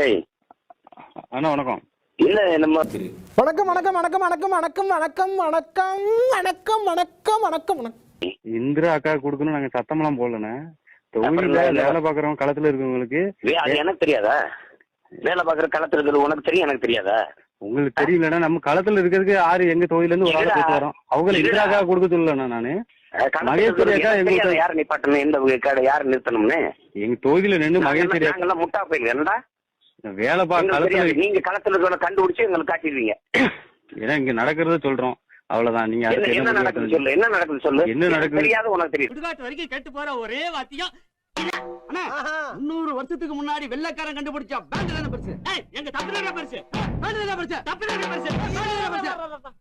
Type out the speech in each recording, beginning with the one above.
ஏய் அண்ணா வணக்கம். இல்ல நம்ம வணக்கம் வணக்கம் வணக்கம் வணக்கம் வணக்கம் வணக்கம் வணக்கம் வணக்கம் வணக்கம் வணக்கம் வணக்கம். இந்திரா அக்கா கொடுக்கணும் நாங்க சத்தமெல்லாம் போடலண்ணே. தொகுதியில வேலை பாக்குறவங்க களத்துல இருக்கவங்களுக்கு அது எனக்கு தெரியாதா? வேலை பாக்குற களத்துல இருக்கிறது உனக்கு தெரியும், எனக்கு தெரியாதா? உங்களுக்கு தெரியலன்னா நம்ம களத்துல இருக்கிறதுக்கு யாரு எங்க தொகுதியில இருந்து ஒரு ஆளை பேச வரோம். அவங்க இந்திரா அக்கா கொடுக்க சொல்லலண்ணா. நானு மகேஸ்வரி அக்கா எங்களுக்கு யாரு நிப்பாட்டணும், எந்த யாரு நிறுத்தணும்னு எங்க தொகுதியில நின்று மகேஸ்வரி நாங்கெல்லாம் முட்டா போயிருங்க. என்னடா வேலை களத்துல நீங்க களத்துல இருக்கிற கண்டுபிடிச்சு எங்களுக்கு காட்டிடுவீங்க. ஏன்னா இங்க நடக்கிறத சொல்றோம், அவ்வளவுதான். நீங்க என்ன நடக்குது சொல்லு, என்ன நடக்குது சொல்லு. என்ன நடக்குது தெரியாது, உனக்கு தெரியும். சுடுகாட்டு வரைக்கும் கேட்டு போற ஒரே வாத்தியம் 100 வருஷத்துக்கு முன்னாடி வெள்ளைக்காரன் கண்டுபிடிச்சா பேண்ட் தானே பெருசு. எங்க தப்பில பெருசு, பேண்ட் தானே பெருசு, தப்பில பெருசு, பெருசு.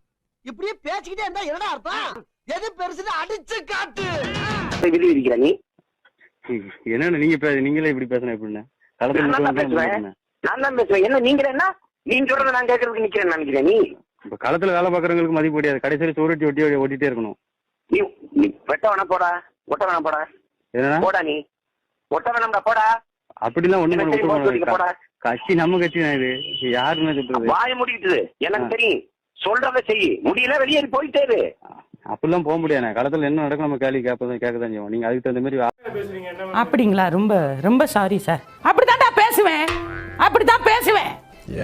இப்படியே பேசிக்கிட்டே இருந்தா என்னடா அர்த்தம்? எது பெருசுன்னு அடிச்சு காட்டு. விதி விதிக்கிற நீ என்னன்னு நீங்களே இப்படி பேசணும் எப்படின்னு களத்துல நான் தான் பேசுவேன். என்ன நீங்க என்ன நீங்க சொல்றத நான் கேட்கறதுக்கு நிக்கிறேன் நினைக்கிறேன். நீ இப்ப களத்துல வேலை பாக்குறவங்களுக்கு மதிப்பு கிடையாது. கடைசியில சோரட்டி ஓட்டிட்டே இருக்கணும். நீ வெட்ட வேணா போடா, ஒட்ட வேணா போடா. என்னன்னா போடா, நீ ஒட்ட வேணாம்டா போடா. அப்படிலாம் ஒண்ணு போடா. கட்சி நம்ம கட்சி தான். இது யாருன்னு சொல்றது? வாய முடிக்கிட்டு எனக்கு தெரியும். சொல்றத செய், முடியல வெளியேறி போயிட்டே இரு. அப்படிலாம் போக முடியாது. களத்துல என்ன நடக்கும் நம்ம கேள்வி கேட்கதான் செய்வோம். நீங்க அதுக்கு தகுந்த மாதிரி அப்படிங்களா? ரொம்ப ரொம்ப சாரி சார். அப்படித்தான்டா பேசுவேன், அப்படித்தான் பேசுவேன்.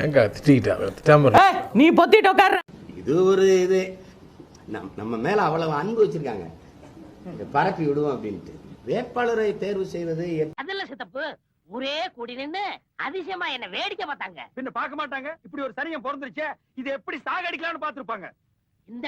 ஏங்க திட்டிக்கிட்டா நீ பொத்திட்டு உட்கார்ற. இது ஒரு இது நம்ம மேல அவ்வளவு அன்பு வச்சிருக்காங்க, பரப்பி விடுவோம் அப்படின்ட்டு. வேட்பாளரை தேர்வு செய்வது அதெல்லாம் சித்தப்பு ஒரே கூடி நின்னு அதிசயமா என்ன வேடிக்கை பார்த்தாங்க. பின்ன பார்க்க மாட்டாங்க. இப்படி ஒரு சனியம் பிறந்துருச்சே, இது எப்படி சாகடிக்கலாம்னு பாத்துருப்பாங்க. இந்த